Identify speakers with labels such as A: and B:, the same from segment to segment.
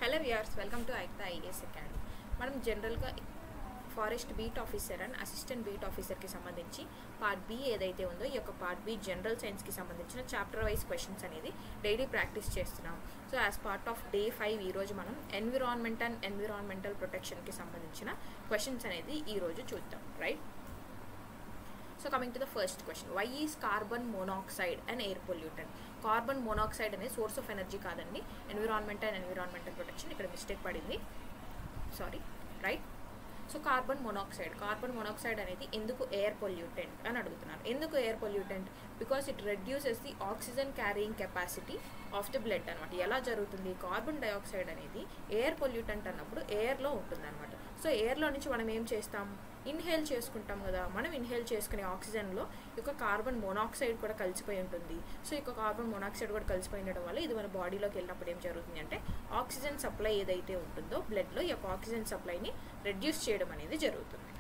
A: Hello viewers, welcome to Aikta IAS academy. మనం జనరల్గా forest beat officer and assistant beat ఆఫీసర్కి సంబంధించి పార్ట్ బి ఏదైతే ఉందో ఈ యొక్క పార్ట్ బి జనరల్ సైన్స్కి సంబంధించిన చాప్టర్ వైజ్ క్వశ్చన్స్ అనేది డైలీ ప్రాక్టీస్ చేస్తున్నాం. So as part of day 5 ఈరోజు మనం ఎన్విరాన్మెంట్ అండ్ ఎన్విరాన్మెంటల్ ప్రొటెక్షన్కి సంబంధించిన క్వశ్చన్స్ అనేది ఈరోజు చూద్దాం, right? So coming to the first question, why is carbon monoxide and air pollutant? Carbon monoxide అనేది సోర్స్ ఆఫ్ ఎనర్జీ కాదండి, ఎన్విరాన్మెంట్ అండ్ ఎన్విరాన్మెంటల్ ప్రొటెక్షన్. ఇక్కడ mistake పడింది, sorry, right? So carbon monoxide అనేది ఎందుకు ఎయిర్ పొల్యూటెంట్ అని అడుగుతున్నారు. ఎందుకు air pollutant? Because it reduces the oxygen carrying capacity of the blood అనమాట. ఎలా జరుగుతుంది? కార్బన్ డైఆక్సైడ్ అనేది ఎయిర్ పొల్యూటెంట్ అన్నప్పుడు ఎయిర్లో ఉంటుంది అనమాట. సో ఎయిర్లో నుంచి మనం ఏం చేస్తాం? ఇన్హేల్ చేసుకుంటాం కదా. మనం ఇన్హేల్ చేసుకునే ఆక్సిజన్లో ఈ యొక్క కార్బన్ మోనాక్సైడ్ కూడా కలిసిపోయి ఉంటుంది. సో ఈ యొక్క కార్బన్ మోనాక్సైడ్ కూడా కలిసిపోయి ఉండడం వల్ల ఇది మన బాడీలోకి వెళ్ళినప్పుడు ఏం జరుగుతుంది అంటే ఆక్సిజన్ సప్లై ఏదైతే ఉంటుందో బ్లడ్లో ఈ యొక్క ఆక్సిజన్ సప్లైని రెడ్యూస్ చేయడం అనేది జరుగుతుంది.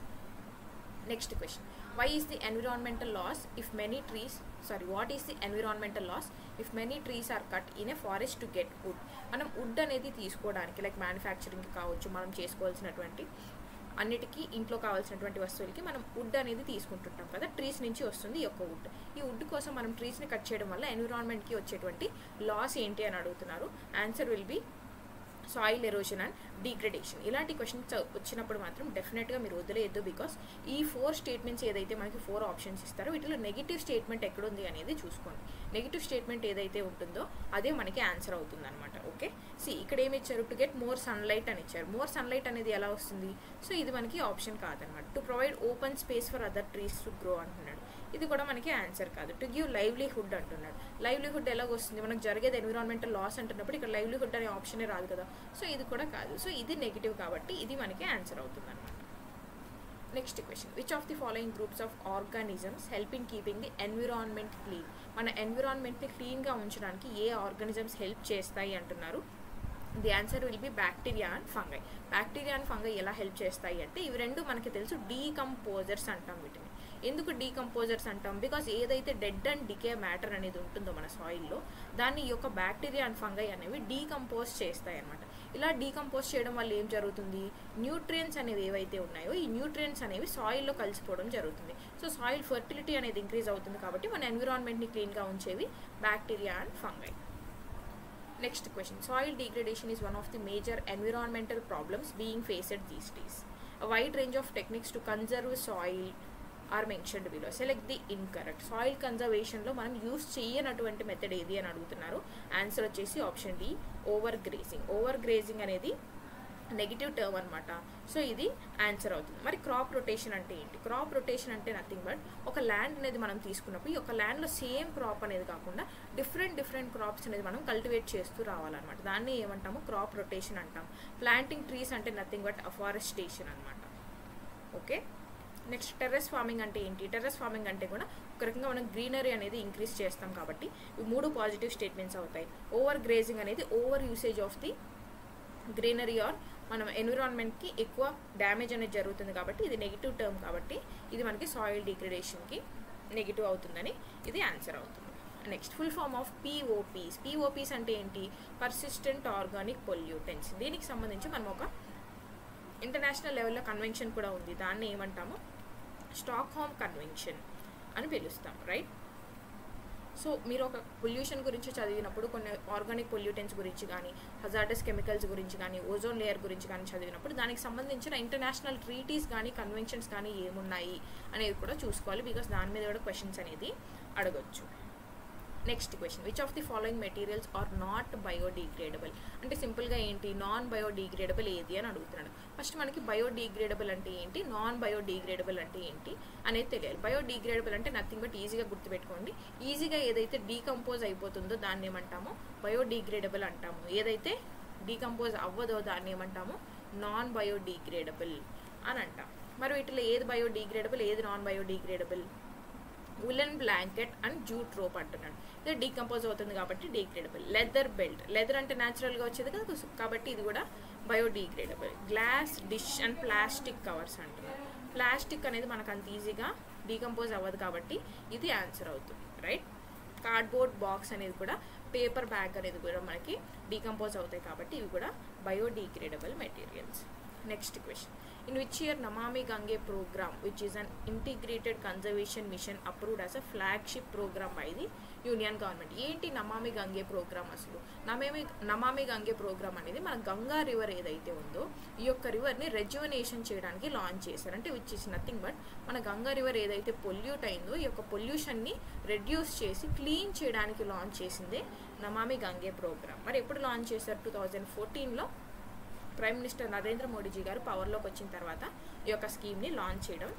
A: Next question, why is the environmental loss if many trees what is the environmental loss if many trees are cut in a forest to get wood? మనం వుడ్ అనేది తీసుకోవడానికి లైక్ మ్యానుఫ్యాక్చరింగ్కి కావచ్చు, మనం చేసుకోవాల్సినటువంటి అన్నిటికీ ఇంట్లో కావాల్సినటువంటి వస్తువులకి మనం వుడ్ అనేది తీసుకుంటుంటాం కదా. ట్రీస్ నుంచి వస్తుంది ఈ యొక్క వుడ్. ఈ వుడ్ కోసం మనం ట్రీస్ని కట్ చేయడం వల్ల ఎన్విరాన్మెంట్కి వచ్చేటువంటి లాస్ ఏంటి అని అడుగుతున్నారు. Answer will be soil erosion and degradation. ఇలాంటి క్వశ్చన్స్ వచ్చినప్పుడు మాత్రం డెఫినెట్గా మీరు వదిలేయద్దు. బికాస్ ఈ 4 స్టేట్మెంట్స్ ఏదైతే మనకి 4 ఆప్షన్స్ ఇస్తారో వీటిలో నెగిటివ్ స్టేట్మెంట్ ఎక్కడుంది అనేది చూసుకోండి. నెగిటివ్ స్టేట్మెంట్ ఏదైతే ఉంటుందో అదే మనకి ఆన్సర్ అవుతుంది అనమాట. ఓకే, ఇక్కడ ఏమి ఇచ్చారు? టు గెట్ మోర్ సన్లైట్ అని ఇచ్చారు. మోర్ సన్లైట్ అనేది ఎలా వస్తుంది? సో ఇది మనకి ఆప్షన్ కాదనమాట. To provide open space for other trees to grow అంటున్నాడు. ఇది కూడా మనకి ఆన్సర్ కాదు. టు గివ్ లైవ్లీహుడ్ అంటున్నాడు. లైవ్లీహుడ్ ఎలాగ వస్తుంది? మనకు జరిగేది ఎన్విరాన్మెంటల్ లాస్ అంటున్నప్పుడు ఇక్కడ లైవ్లీహుడ్ అనే ఆప్షనే రాదు కదా. సో ఇది కూడా కాదు. సో ఇది నెగిటివ్ కాబట్టి ఇది మనకి ఆన్సర్ అవుతుంది అనమాట. Next question, which of the following groups of organisms help in keeping the environment clean? మన ఎన్విరాన్మెంట్ని క్లీన్గా ఉంచడానికి ఏ ఆర్గానిజమ్స్ హెల్ప్ చేస్తాయి అంటున్నారు. The answer will be bacteria and fungi. Bacteria and fungi ఎలా హెల్ప్ చేస్తాయి అంటే ఇవి రెండు మనకి తెలుసు డీకంపోజర్స్ అంటాం వీటిని. ఎందుకు డీకంపోజర్స్ అంటాం? బికాస్ ఏదైతే డెడ్ అండ్ డికే మ్యాటర్ అనేది ఉంటుందో మన సాయిల్లో దాన్ని ఈ యొక్క బ్యాక్టీరియా అండ్ ఫంగై అనేవి డీకంపోజ్ చేస్తాయి అనమాట. ఇలా డీకంపోజ్ చేయడం వల్ల ఏం జరుగుతుంది? న్యూట్రియంట్స్ అనేవి ఏవైతే ఉన్నాయో ఈ న్యూట్రియంట్స్ అనేవి సాయిల్లో కలిసిపోవడం జరుగుతుంది. సో సాయిల్ ఫర్టిలిటీ అనేది ఇంక్రీజ్ అవుతుంది కాబట్టి మన ఎన్విరాన్మెంట్ని క్లీన్గా ఉంచేవి bacteria and fungi. Next question, soil degradation is one of the major environmental problems being faced these days. A wide range of techniques to conserve soil are mentioned below. Select the incorrect. Soil conservation లో మనం use చేయనటువంటి method ఏది అని అడుగుతున్నారు. Answer వచ్చేసి option D, overgrazing. Overgrazing అనేది negative term అనమాట. So ఇది ఆన్సర్ అవుతుంది. మరి క్రాప్ రొటేషన్ అంటే ఏంటి? క్రాప్ రొటేషన్ అంటే నథింగ్ బట్ ఒక ల్యాండ్ అనేది మనం తీసుకున్నప్పుడు ఈ యొక్క ల్యాండ్లో సేమ్ క్రాప్ అనేది కాకుండా డిఫరెంట్ క్రాప్స్ అనేది మనం కల్టివేట్ చేస్తూ రావాలన్నమాట. దాన్ని ఏమంటాము? క్రాప్ రొటేషన్ అంటాం. ప్లాంటింగ్ ట్రీస్ అంటే నథింగ్ బట్ అఫారెస్టేషన్ అనమాట. ఓకే, నెక్స్ట్ టెర్రస్ ఫార్మింగ్ అంటే ఏంటి? టెర్రస్ ఫార్మింగ్ అంటే కూడా ఒక రకంగా మనం గ్రీనరీ అనేది ఇంక్రీజ్ చేస్తాం కాబట్టి ఈ 3 పాజిటివ్ స్టేట్మెంట్స్ అవుతాయి. ఓవర్ గ్రేజింగ్ అనేది over usage of the greenery or మనం ఎన్విరాన్మెంట్కి ఎక్కువ డ్యామేజ్ అనేది జరుగుతుంది కాబట్టి ఇది నెగిటివ్ టర్మ్ కాబట్టి ఇది మనకి సాయిల్ డిగ్రేడేషన్కి నెగిటివ్ అవుతుందని ఇది ఆన్సర్ అవుతుంది. Next, full form of POPs. POPs అంటే ఏంటి? Persistent organic pollutants. దీనికి సంబంధించి మనం ఒక ఇంటర్నేషనల్ లెవెల్లో కన్వెన్షన్ కూడా ఉంది. దాన్ని ఏమంటాము? స్టాక్హోమ్ కన్వెన్షన్ అని పిలుస్తాం, రైట్? సో మీరు ఒక పొల్యూషన్ గురించి చదివినప్పుడు కొన్ని ఆర్గానిక్ పొల్యూటెంట్స్ గురించి కానీ హజార్డస్ కెమికల్స్ గురించి కానీ ఓజోన్ లేయర్ గురించి కానీ చదివినప్పుడు దానికి సంబంధించిన ఇంటర్నేషనల్ ట్రీటీస్ కానీ కన్వెన్షన్స్ కానీ ఏమున్నాయి అనేది కూడా చూసుకోవాలి. బికాస్ దాని మీద కూడా క్వశ్చన్స్ అనేది అడగొచ్చు. Next question, which of the following materials are not biodegradable? అంటే సింపుల్గా ఏంటి? నాన్ బయోడిగ్రేడబుల్ ఏది అని అడుగుతున్నాడు. ఫస్ట్ మనకి బయోడిగ్రేడబుల్ అంటే ఏంటి, నాన్ బయోడిగ్రేడబుల్ అంటే ఏంటి అనేది తెలియాలి. బయోడిగ్రేడబుల్ అంటే నథింగ్ బట్ ఈజీగా గుర్తుపెట్టుకోండి, ఈజీగా ఏదైతే డీకంపోజ్ అయిపోతుందో దాన్ని ఏమంటామో బయోడిగ్రేడబుల్ అంటాము. ఏదైతే డీకంపోజ్ అవ్వదో దాన్ని ఏమంటాము? నాన్ బయోడిగ్రేడబుల్ అని అంటాం. మరి వీటిలో ఏది బయోడిగ్రేడబుల్, ఏది non biodegradable? Woollen blanket and jute rope అంటున్నాడు. ఇది డీకంపోజ్ అవుతుంది కాబట్టి డిగ్రేడబుల్. లెదర్ బెల్ట్, లెదర్ అంటే న్యాచురల్గా వచ్చేది కదా కాబట్టి ఇది కూడా biodegradable. Glass dish and plastic covers అంటున్నాడు. ప్లాస్టిక్ అనేది మనకు అంత ఈజీగా డీకంపోజ్ అవ్వదు కాబట్టి ఇది ఆన్సర్ అవుతుంది, రైట్? కార్డ్బోర్డ్ బాక్స్ అనేది కూడా పేపర్ బ్యాగ్ అనేది కూడా మనకి డీకంపోజ్ అవుతాయి కాబట్టి ఇవి కూడా biodegradable materials. Next question, in which year Namami Gange programme which is an integrated conservation mission approved as a flagship programme by the union government? ఏంటి నమామి గంగే ప్రోగ్రామ్? అసలు నమామి గంగే ప్రోగ్రామ్ అనేది మన గంగా రివర్ ఏదైతే ఉందో ఈ యొక్క రివర్ని రెజ్యువనేషన్ చేయడానికి లాంచ్ చేశారు. అంటే విచ్ ఈస్ నథింగ్ బట్ మన గంగా రివర్ ఏదైతే పొల్యూట్ అయిందో ఈ యొక్క పొల్యూషన్ని రెడ్యూస్ చేసి క్లీన్ చేయడానికి లాంచ్ చేసిందే నమామి గంగే ప్రోగ్రామ్. మరి ఎప్పుడు లాంచ్ చేశారు? 2014లో ప్రైమ్ మినిస్టర్ నరేంద్ర మోడీజీ గారు పవర్లోకి వచ్చిన తర్వాత ఈ యొక్క స్కీమ్ని లాంచ్ చేయడం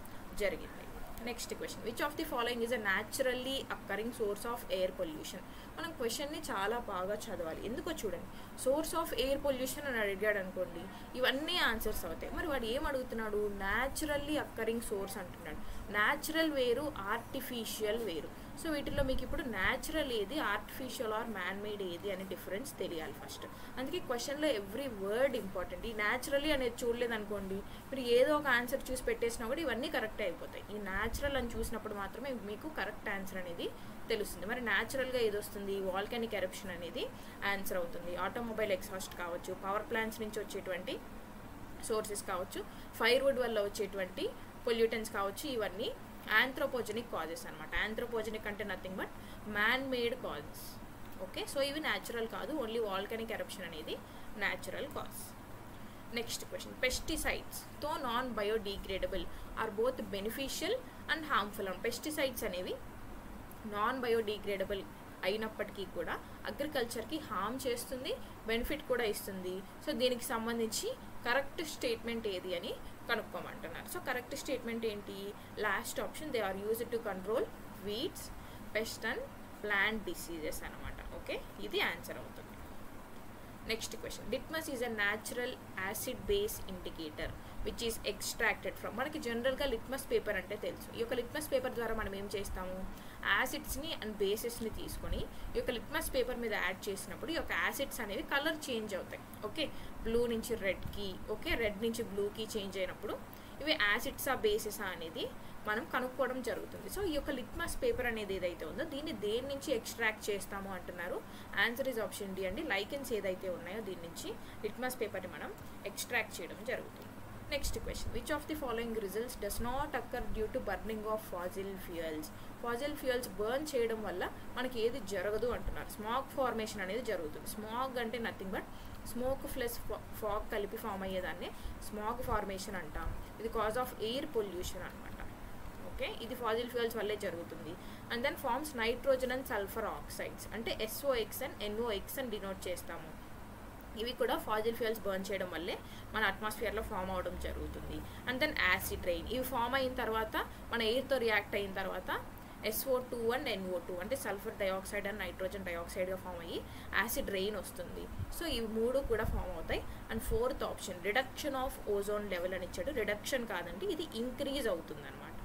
A: జరిగింది. Next question, which of the following is a naturally occurring source of air pollution? మనం క్వశ్చన్ని చాలా బాగా చదవాలి. ఎందుకో చూడండి, సోర్స్ ఆఫ్ ఎయిర్ పొల్యూషన్ అని అడిగాడు అనుకోండి, ఇవన్నీ ఆన్సర్స్ అవుతాయి. మరి వాడు ఏం అడుగుతున్నాడు? న్యాచురల్లీ అక్కరింగ్ సోర్స్ అంటున్నాడు. న్యాచురల్ వేరు, ఆర్టిఫిషియల్ వేరు. సో వీటిలో మీకు ఇప్పుడు న్యాచురల్ ఏది, ఆర్టిఫిషియల్ ఆర్ మ్యాన్ మేడ్ ఏది అనే డిఫరెన్స్ తెలియాలి ఫస్ట్. అందుకే క్వశ్చన్లో ఎవ్రీ వర్డ్ ఇంపార్టెంట్. ఈ న్యాచురల్లీ అనేది చూడలేదనుకోండి, మీరు ఏదో ఒక ఆన్సర్ చూసి పెట్టేసినా కూడా ఇవన్నీ కరెక్ట్ అయిపోతాయి. ఈ న్యాచురల్ అని చూసినప్పుడు మాత్రమే మీకు కరెక్ట్ ఆన్సర్ అనేది తెలుస్తుంది. మరి న్యాచురల్గా ఏది వస్తుంది? వాల్కానిక్ ఎరప్షన్ అనేది ఆన్సర్ అవుతుంది. ఆటోమొబైల్ ఎగ్జాస్ట్ కావచ్చు, పవర్ ప్లాంట్స్ నుంచి వచ్చేటువంటి సోర్సెస్ కావచ్చు, ఫైర్వుడ్ వల్ల వచ్చేటువంటి పొల్యూటెన్స్ కావచ్చు, ఇవన్నీ ఆంథ్రోపోజెనిక్ కాజెస్ అనమాట. ఆంథ్రోపోజెనిక్ అంటే nothing but man made causes. Okay, so ఇవి న్యాచురల్ కాదు, ఓన్లీ వాల్కానిక్ ఎరప్షన్ అనేది natural cause. Next question, pesticides తో non biodegradable are both beneficial and harmful. Pesticides అనేవి నాన్ బయోడిగ్రేడబుల్ అయినప్పటికీ కూడా అగ్రికల్చర్కి హార్మ్ చేస్తుంది, బెనిఫిట్ కూడా ఇస్తుంది. సో దీనికి సంబంధించి కరెక్ట్ స్టేట్మెంట్ ఏది అని కనుక్కోమంటున్నారు. సో కరెక్ట్ స్టేట్మెంట్ ఏంటి? Last option, they are used to control weeds, pest and plant diseases అనమాట. ఓకే, ఇది ఆన్సర్ అవుతుంది. Next question, litmus is a natural acid base indicator which is extracted from. మనకి జనరల్గా litmus paper అంటే తెలుసు. ఈ యొక్క లిట్మస్ పేపర్ ద్వారా మనం ఏం చేస్తాము? యాసిడ్స్ని అండ్ బేసెస్ని తీసుకొని ఈ యొక్క లిట్మస్ పేపర్ మీద యాడ్ చేసినప్పుడు ఈ యొక్క యాసిడ్స్ అనేవి కలర్ చేంజ్ అవుతాయి. ఓకే, బ్లూ నుంచి రెడ్కి, ఓకే, రెడ్ నుంచి బ్లూకి చేంజ్ అయినప్పుడు ఇవి యాసిడ్సా బేసెసా అనేది మనం కనుక్కోవడం జరుగుతుంది. సో ఈ యొక్క లిట్మస్ పేపర్ అనేది ఏదైతే ఉందో దీన్ని దేని నుంచి ఎక్స్ట్రాక్ట్ చేస్తాము అంటున్నారు. ఆన్సర్ ఈజ్ ఆప్షన్ డి అండి. లైకెన్స్ ఏదైతే ఉన్నాయో దీని నుంచి లిట్మస్ పేపర్ని మనం ఎక్స్ట్రాక్ట్ చేయడం జరుగుతుంది. Next question, which of the following results does not అక్కర్ due to burning of fossil fuels? Fossil fuels burn చేయడం వల్ల మనకి ఏది జరగదు అంటున్నారు. స్మాగ్ ఫార్మేషన్ అనేది జరుగుతుంది. స్మాగ్ అంటే nothing but smoke plus fog కలిపి ఫామ్ అయ్యేదాన్ని స్మాగ్ ఫార్మేషన్ అంటాం. ఇది కాజ్ ఆఫ్ ఎయిర్ పొల్యూషన్ అనమాట. ఓకే, ఇది ఫాజిల్ ఫ్యూయల్స్ వల్లే జరుగుతుంది. And then forms nitrogen and sulphur oxides, అంటే SOX అండ్ NOX అని డినోట్ చేస్తాము. ఇవి కూడా ఫాజిల్ ఫ్యూయల్స్ బర్న్ చేయడం వల్లే మన అట్మాస్ఫియర్లో ఫామ్ అవడం జరుగుతుంది. అండ్ దెన్ యాసిడ్ రెయిన్, ఇవి ఫామ్ అయిన తర్వాత మన ఎయిర్తో రియాక్ట్ అయిన తర్వాత SO2 అండ్ NO2 అంటే సల్ఫర్ డైఆక్సైడ్ అండ్ నైట్రోజన్ డైఆక్సైడ్గా ఫామ్ అయ్యి యాసిడ్ రెయిన్ వస్తుంది. సో ఇవి మూడు కూడా ఫామ్ అవుతాయి. And fourth option, reduction of ozone level అని ఇచ్చాడు. రిడక్షన్ కాదండి, ఇది ఇంక్రీజ్ అవుతుంది అనమాట.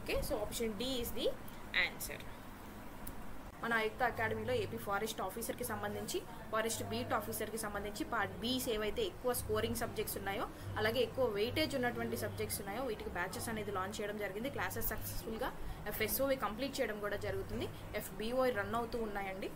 A: Okay, so option D is the answer. మన ఆయుక్త అకాడమీలో ఏపీ ఫారెస్ట్ ఆఫీసర్కి సంబంధించి, ఫారెస్ట్ బీట్ ఆఫీసర్కి సంబంధించి పార్ట్ బీస్ ఏవైతే ఎక్కువ స్కోరింగ్ సబ్జెక్ట్స్ ఉన్నాయో అలాగే ఎక్కువ వెయిటేజ్ ఉన్నటువంటి సబ్జెక్ట్స్ ఉన్నాయో వీటికి బ్యాచెస్ అనేది లాంచ్ చేయడం జరిగింది. క్లాసెస్ సక్సెస్ఫుల్గా FSOవి కంప్లీట్ చేయడం కూడా జరుగుతుంది. FBO రన్ అవుతూ ఉన్నాయండి.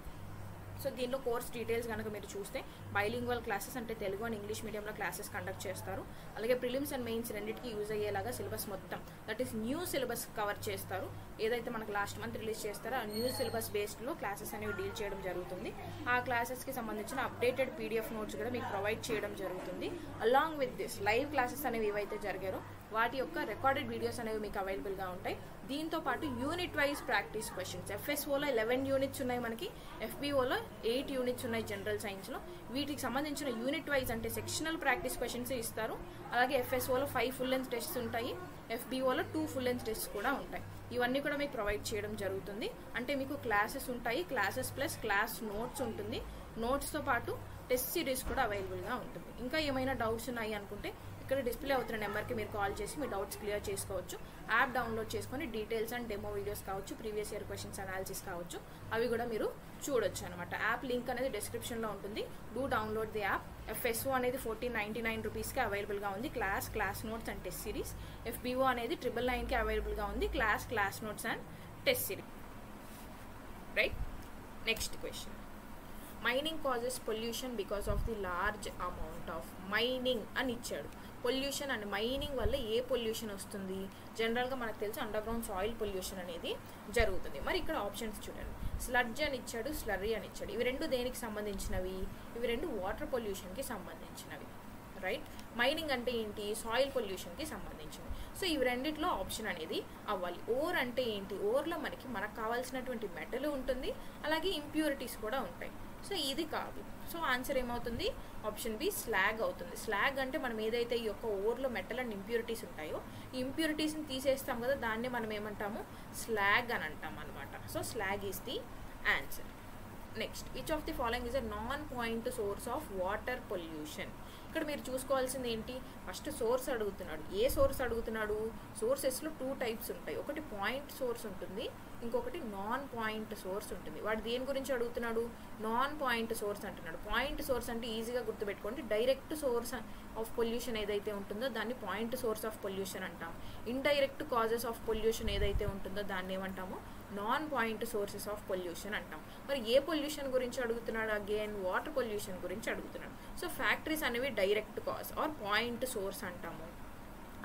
A: సో దీనిలో కోర్స్ డీటెయిల్స్ కనుక మీరు చూస్తే బైలింగ్వల్ క్లాసెస్ అంటే తెలుగు అండ్ ఇంగ్లీష్ మీడియంలో క్లాసెస్ కండక్ట్ చేస్తారు. అలాగే ప్రిలిమ్స్ అండ్ మెయిన్స్ రెండింటికి యూజ్ అయ్యేలాగా సిలబస్ మొత్తం that is new syllabus cover చేస్తారు. ఏదైతే మనకు లాస్ట్ మంత్ రిలీజ్ చేస్తారో ఆ న్యూ సిలబస్ బేస్డ్లో క్లాసెస్ అనేవి డీల్ చేయడం జరుగుతుంది. ఆ క్లాసెస్కి సంబంధించిన అప్డేటెడ్ PDF నోట్స్ కూడా మీకు ప్రొవైడ్ చేయడం జరుగుతుంది. Along with this live classes అనేవి ఏవైతే జరిగారో వాటి యొక్క రికార్డెడ్ వీడియోస్ అనేవి మీకు అవైలబుల్గా ఉంటాయి. దీంతో పాటు యూనిట్ వైజ్ ప్రాక్టీస్ క్వశ్చన్స్, FSOలో 11 యూనిట్స్ ఉన్నాయి మనకి, FBOలో 8 యూనిట్స్ ఉన్నాయి జనరల్ సైన్స్లో. వీటికి సంబంధించిన యూనిట్ వైజ్ అంటే సెక్షనల్ ప్రాక్టీస్ క్వశ్చన్స్ ఇస్తారు. అలాగే FSOలో 5 ఫుల్ లెంత్ టెస్ట్స్ ఉంటాయి, FBOలో 2 ఫుల్ లెంత్ టెస్ట్స్ కూడా ఉంటాయి. ఇవన్నీ కూడా మీకు ప్రొవైడ్ చేయడం జరుగుతుంది. అంటే మీకు క్లాసెస్ ఉంటాయి, క్లాసెస్ ప్లస్ క్లాస్ నోట్స్ ఉంటుంది. నోట్స్తో పాటు టెస్ట్ సిరీస్ కూడా అవైలబుల్గా ఉంటుంది. ఇంకా ఏమైనా డౌట్స్ ఉన్నాయి అనుకుంటే ఇక్కడ డిస్ప్లే అవుతున్న నెంబర్కి మీరు కాల్ చేసి మీ డౌట్స్ క్లియర్ చేసుకోవచ్చు. యాప్ డౌన్లోడ్ చేసుకొని డీటెయిల్స్ అండ్ డెమో వీడియోస్ కావచ్చు, ప్రీవియస్ ఇయర్ క్వశ్చన్స్ అనాలిసిస్ కావచ్చు, అవి కూడా మీరు చూడొచ్చు అనమాట. యాప్ లింక్ అనేది డిస్క్రిప్షన్లో ఉంటుంది. Do download the app. FSO అనేది 1499 రూపీస్కి అవైలబుల్గా ఉంది, class notes and test series. FBO అనేది 999కి అవైలబుల్గా ఉంది, class notes and test series. Right, next question, mining causes pollution because of the large amount of mining అని ఇచ్చాడు. పొల్యూషన్ అండ్ మైనింగ్ వల్ల ఏ పొల్యూషన్ వస్తుంది? జనరల్గా మనకు తెలుసు అండర్ గ్రౌండ్ సాయిల్ పొల్యూషన్ అనేది జరుగుతుంది. మరి ఇక్కడ ఆప్షన్స్ చూడండి, స్లడ్జ్ అని ఇచ్చాడు, స్లర్రీ అని ఇచ్చాడు. ఇవి రెండు దేనికి సంబంధించినవి? ఇవి రెండు వాటర్ పొల్యూషన్కి సంబంధించినవి, రైట్? మైనింగ్ అంటే ఏంటి? సాయిల్ పొల్యూషన్కి సంబంధించినవి. సో ఇవి రెండిట్లో ఆప్షన్ అనేది అవ్వాలి. ఓర్ అంటే ఏంటి? ఓర్లో మనకు కావాల్సినటువంటి మెటల్ ఉంటుంది, అలాగే ఇంప్యూరిటీస్ కూడా ఉంటాయి. సో ఇది కాదు. సో ఆన్సర్ ఏమవుతుంది? ఆప్షన్ బి స్లాగ్ అవుతుంది. స్లాగ్ అంటే మనం ఏదైతే ఈ యొక్క ఓర్లో మెటల్ అండ్ ఇంప్యూరిటీస్ ఉంటాయో ఈ ఇంప్యూరిటీస్ని తీసేస్తాం కదా, దాన్ని మనం ఏమంటాము? స్లాగ్ అని అంటాం అనమాట. So slag is the answer. Next, which of the following is a non point source of water pollution? ఇక్కడ మీరు చూసుకోవాల్సింది ఏంటి? ఫస్ట్ సోర్స్ అడుగుతున్నాడు. ఏ సోర్స్ అడుగుతున్నాడు? సోర్సెస్లో 2 టైప్స్ ఉంటాయి. ఒకటి పాయింట్ సోర్స్ ఉంటుంది, ఇంకొకటి నాన్ పాయింట్ సోర్స్ ఉంటుంది. వాడు దేని గురించి అడుగుతున్నాడు? నాన్ పాయింట్ సోర్స్ అంటున్నాడు. పాయింట్ సోర్స్ అంటే ఈజీగా గుర్తుపెట్టుకోండి, డైరెక్ట్ సోర్స్ ఆఫ్ పొల్యూషన్ ఏదైతే ఉంటుందో దాన్ని పాయింట్ సోర్స్ ఆఫ్ పొల్యూషన్ అంటాం. ఇండైరెక్ట్ కాజెస్ ఆఫ్ పొల్యూషన్ ఏదైతే ఉంటుందో దాన్ని ఏమంటాము? Non point sources of pollution అంటాం. మరి ఏ పొల్యూషన్ గురించి అడుగుతున్నాడు? అగైన్ వాటర్ పొల్యూషన్ గురించి అడుగుతున్నాడు. సో ఫ్యాక్టరీస్ అనేవి direct cause or point source అంటాము.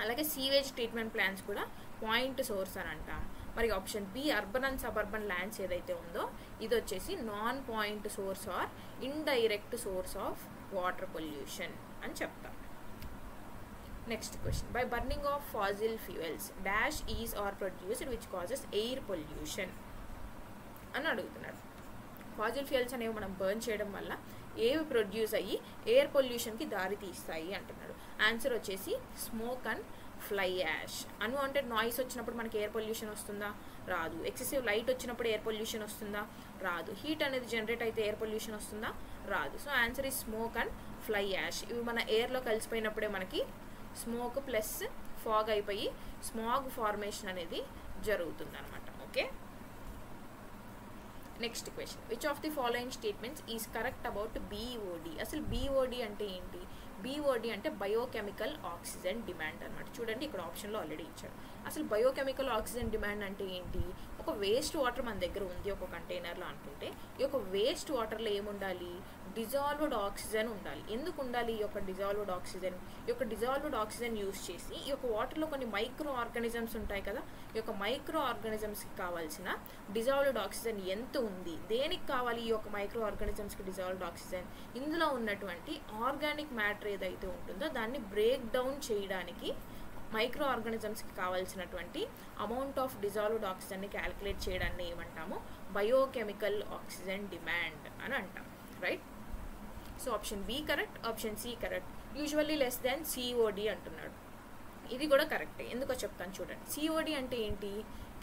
A: అలాగే సీవేజ్ ట్రీట్మెంట్ ప్లాంట్స్ కూడా పాయింట్ సోర్స్ అని అంటాం. మరి option B urban and suburban lands ఏదైతే ఉందో ఇది వచ్చేసి non point source or indirect source of water pollution అని చెప్తాం. Next question, by burning of fossil fuels dash is or produced which causes air pollution అని అడుగుతున్నాడు. ఫాసిల్ ఫ్యూయల్స్ అనేవి మనం బర్న్ చేయడం వల్ల ఏవి ప్రొడ్యూస్ అయ్యి ఎయిర్ పొల్యూషన్కి దారి తీస్తాయి అంటున్నాడు. ఆన్సర్ వచ్చేసి smoke and fly ash. Unwanted noise వచ్చినప్పుడు మనకి ఎయిర్ పొల్యూషన్ వస్తుందా? రాదు. ఎక్సెసివ్ లైట్ వచ్చినప్పుడు ఎయిర్ పొల్యూషన్ వస్తుందా? రాదు. హీట్ అనేది జనరేట్ అయితే ఎయిర్ పొల్యూషన్ వస్తుందా? రాదు. సో ఆన్సర్ ఈ స్మోక్ అండ్ ఫ్లై యాష్. ఇవి మన ఎయిర్లో కలిసిపోయినప్పుడే మనకి స్మోక్ ప్లస్ ఫాగ్ అయిపోయి స్మాగ్ ఫార్మేషన్ అనేది జరుగుతుంది అనమాట. Okay, next question, which of the following statements is correct about BOD? అసలు బీఓడి అంటే ఏంటి? బీఓడి అంటే బయోకెమికల్ ఆక్సిజన్ డిమాండ్ అనమాట. చూడండి ఇక్కడ ఆప్షన్లో ఆల్రెడీ ఇచ్చాడు. అసలు బయోకెమికల్ ఆక్సిజన్ డిమాండ్ అంటే ఏంటి? ఒక వేస్ట్ వాటర్ మన దగ్గర ఉంది ఒక కంటైనర్లో అనుకుంటే, ఈ యొక్క వేస్ట్ వాటర్లో ఏముండాలి? డిజాల్వ్డ్ ఆక్సిజన్ ఉండాలి. ఎందుకు ఉండాలి ఈ యొక్క డిజాల్వ్డ్ ఆక్సిజన్? ఈ యొక్క డిజాల్వ్డ్ ఆక్సిజన్ యూజ్ చేసి ఈ యొక్క వాటర్లో కొన్ని మైక్రో ఆర్గానిజమ్స్ ఉంటాయి కదా, ఈ యొక్క మైక్రో ఆర్గానిజమ్స్కి కావాల్సిన డిజాల్వ్డ్ ఆక్సిజన్ ఎంత ఉంది? దేనికి కావాలి ఈ యొక్క మైక్రో ఆర్గానిజమ్స్కి డిజాల్వ్డ్ ఆక్సిజన్? ఇందులో ఉన్నటువంటి ఆర్గానిక్ మ్యాటర్ ఏదైతే ఉంటుందో దాన్ని బ్రేక్ డౌన్ చేయడానికి మైక్రో ఆర్గానిజమ్స్కి కావాల్సినటువంటి అమౌంట్ ఆఫ్ డిజాల్వ్డ్ ఆక్సిజన్ని క్యాలిక్యులేట్ చేయడాన్ని ఏమంటాము? బయోకెమికల్ ఆక్సిజన్ డిమాండ్ అని అంటాం, right? So option B correct, option C correct. Usually less than COD అంటున్నాడు. ఇది కూడా కరెక్టే. ఎందుకో చెప్తాను చూడండి. సిఓడి అంటే ఏంటి?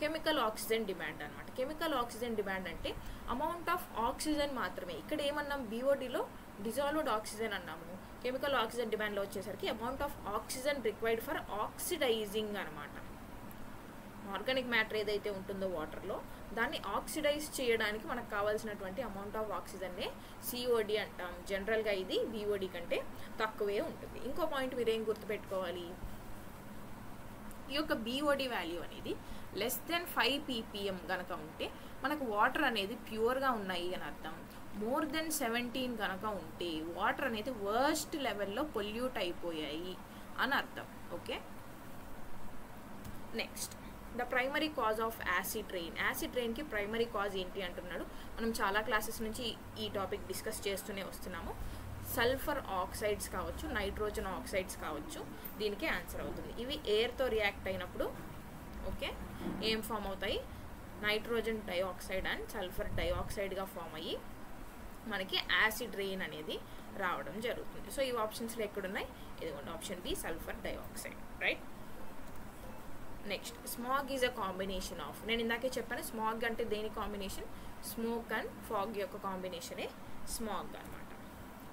A: కెమికల్ ఆక్సిజన్ డిమాండ్ అనమాట. కెమికల్ ఆక్సిజన్ డిమాండ్ అంటే అమౌంట్ ఆఫ్ ఆక్సిజన్ మాత్రమే. ఇక్కడ ఏమన్నాం? బీఓడిలో డిజాల్వ్డ్ ఆక్సిజన్ అన్నాము. కెమికల్ ఆక్సిజన్ డిమాండ్లో వచ్చేసరికి amount of oxygen required for oxidising అనమాట. ఆర్గానిక్ మ్యాటర్ ఏదైతే ఉంటుందో వాటర్లో దాన్ని ఆక్సిడైజ్ చేయడానికి మనకు కావాల్సినటువంటి అమౌంట్ ఆఫ్ ఆక్సిజన్నే సిఓడి అంటాం. జనరల్గా ఇది బీఓడి కంటే తక్కువే ఉంటుంది. ఇంకో పాయింట్ మీరేం గుర్తుపెట్టుకోవాలి? ఈ యొక్క బీఓడి వాల్యూ అనేది లెస్ దెన్ 5 ppm కనుక ఉంటే మనకు వాటర్ అనేది ప్యూర్గా ఉన్నాయి అని అర్థం. మోర్ దెన్ 17 కనుక ఉంటే వాటర్ అనేది వర్స్ట్ లెవెల్లో పొల్యూట్ అయిపోయాయి అని అర్థం. Okay, next, the primary cause of acid rain. Acid రెయిన్కి ప్రైమరీ కాజ్ ఏంటి అంటున్నాడు. మనం చాలా క్లాసెస్ నుంచి ఈ టాపిక్ డిస్కస్ చేస్తూనే వస్తున్నాము. సల్ఫర్ ఆక్సైడ్స్ కావచ్చు, నైట్రోజన్ ఆక్సైడ్స్ కావచ్చు, దీనికి ఆన్సర్ అవుతుంది. ఇవి ఎయిర్తో రియాక్ట్ అయినప్పుడు ఓకే ఏం ఫామ్ అవుతాయి? నైట్రోజన్ డైఆక్సైడ్ అండ్ సల్ఫర్ డైఆక్సైడ్గా ఫామ్ అయ్యి మనకి యాసిడ్ రెయిన్ అనేది రావడం జరుగుతుంది. సో ఈ ఆప్షన్స్లో ఎక్కడున్నాయి? ఇదిగోండి option B sulphur dioxide, right? Next, smog is a combination of. నేను ఇందాకే చెప్పాను స్మాగ్ అంటే దేని కాంబినేషన్? స్మోక్ అండ్ ఫాగ్ యొక్క కాంబినేషనే స్మాగ్ అనమాట.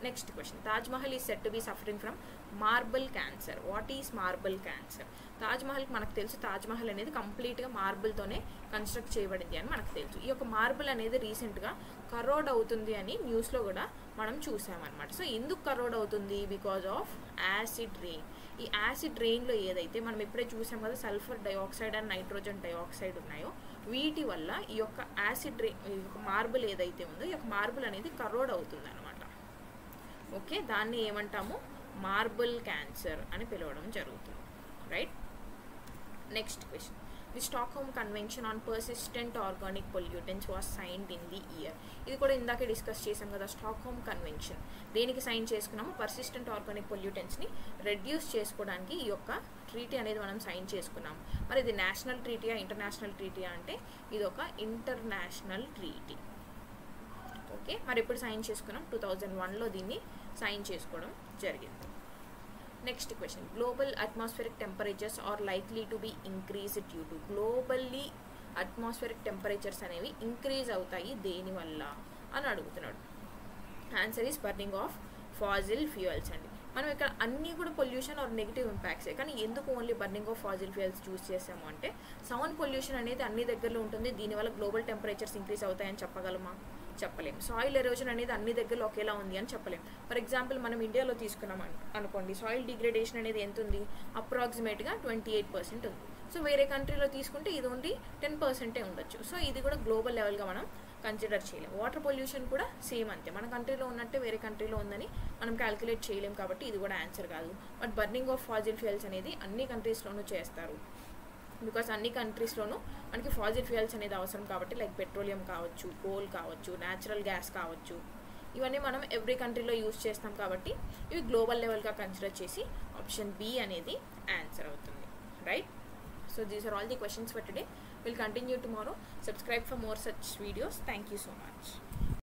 A: Next question, Taj Mahal is set to be suffering from marble cancer. What is marble cancer? తాజ్మహల్కి మనకు తెలుసు తాజ్మహల్ అనేది కంప్లీట్గా మార్బుల్తోనే కన్స్ట్రక్ట్ చేయబడింది అని మనకు తెలుసు. ఈ యొక్క మార్బుల్ అనేది రీసెంట్గా కరోడ్ అవుతుంది అని న్యూస్లో కూడా మనం చూసామన్నమాట. సో ఎందుకు కరోడ్ అవుతుంది? Because of acid rain. ఈ యాసిడ్ రెయిన్లో ఏదైతే మనం ఇప్పుడే చూసాం కదా sulphur dioxide and nitrogen dioxide ఉన్నాయో వీటి వల్ల ఈ యొక్క యాసిడ్ మార్బుల్ ఏదైతే ఉందో ఈ యొక్క మార్బుల్ అనేది కరోడ్ అవుతుంది అనమాట. ఓకే, దాన్ని ఏమంటాము, మార్బుల్ క్యాన్సర్ అని పిలవడం జరుగుతుంది. Right. Next question, the Stockholm convention on persistent organic pollutants was signed in the year. ఇది కూడా ఇందాకే డిస్కస్ చేసాం కదా. స్టాక్హోమ్ కన్వెన్షన్ దేనికి సైన్ చేసుకున్నాము, పర్సిస్టెంట్ ఆర్గానిక్ పొల్యూటెంట్స్ని రెడ్యూస్ చేసుకోవడానికి ఈ యొక్క ట్రీటీ అనేది మనం సైన్ చేసుకున్నాము. మరి ఇది నేషనల్ ట్రీటీయా ఇంటర్నేషనల్ ట్రీటీయా అంటే ఇది ఒక ఇంటర్నేషనల్ ట్రీటీ. ఓకే, మరి ఎప్పుడు సైన్ చేసుకున్నాం, 2001లో దీన్ని సైన్ చేసుకోవడం జరిగింది. Next question, global atmospheric temperatures are likely to be increased due to. Globally atmospheric temperatures అనేవి ఇంక్రీజ్ అవుతాయి దేనివల్ల అని అడుగుతున్నాడు. Answer is burning of fossil fuels అండి. మనం ఇక్కడ అన్నీ కూడా పొల్యూషన్ ఆర్ నెగిటివ్ ఇంపాక్ట్సే, కానీ ఎందుకు only burning of fossil fuels choose చేసాము అంటే సౌండ్ పొల్యూషన్ అనేది అన్ని దగ్గరలో ఉంటుంది, దీనివల్ల గ్లోబల్ టెంపరేచర్స్ ఇంక్రీజ్ అవుతాయని చెప్పగలమా, చెప్పలేము. సాయిల్ ఎరోజన్ అనేది అన్ని దగ్గరలో ఒకేలా ఉంది అని చెప్పలేము. ఫర్ ఎగ్జాంపుల్ మనం ఇండియాలో తీసుకున్నాం అనుకోండి, సాయిల్ డిగ్రేడేషన్ అనేది ఎంత ఉంది, అప్రాక్సిమేట్గా 28% ఉంది. సో వేరే కంట్రీలో తీసుకుంటే ఇది ఓన్లీ 10% ఉండొచ్చు. సో ఇది కూడా గ్లోబల్ లెవెల్గా మనం కన్సిడర్ చేయలేము. వాటర్ పొల్యూషన్ కూడా సేమ్ అంతే, మన కంట్రీలో ఉన్నట్టే వేరే కంట్రీలో ఉందని మనం క్యాలిక్యులేట్ చేయలేము, కాబట్టి ఇది కూడా ఆన్సర్ కాదు. But burning of fossil fuels అనేది అన్ని కంట్రీస్లోనూ చేస్తారు, బికాస్ అన్ని కంట్రీస్లోనూ మనకి ఫాజిల్ ఫ్యూయల్స్ అనేది అవసరం కాబట్టి, లైక్ పెట్రోలియం కావచ్చు, కోల్ కావచ్చు, న్యాచురల్ గ్యాస్ కావచ్చు, ఇవన్నీ మనం ఎవ్రీ కంట్రీలో యూజ్ చేస్తాం కాబట్టి ఇవి గ్లోబల్ లెవెల్గా కన్సిడర్ చేసి ఆప్షన్ బి అనేది ఆన్సర్ అవుతుంది. Right. So these are all the questions for today. We'll continue tomorrow. Subscribe for more such videos. Thank you so much.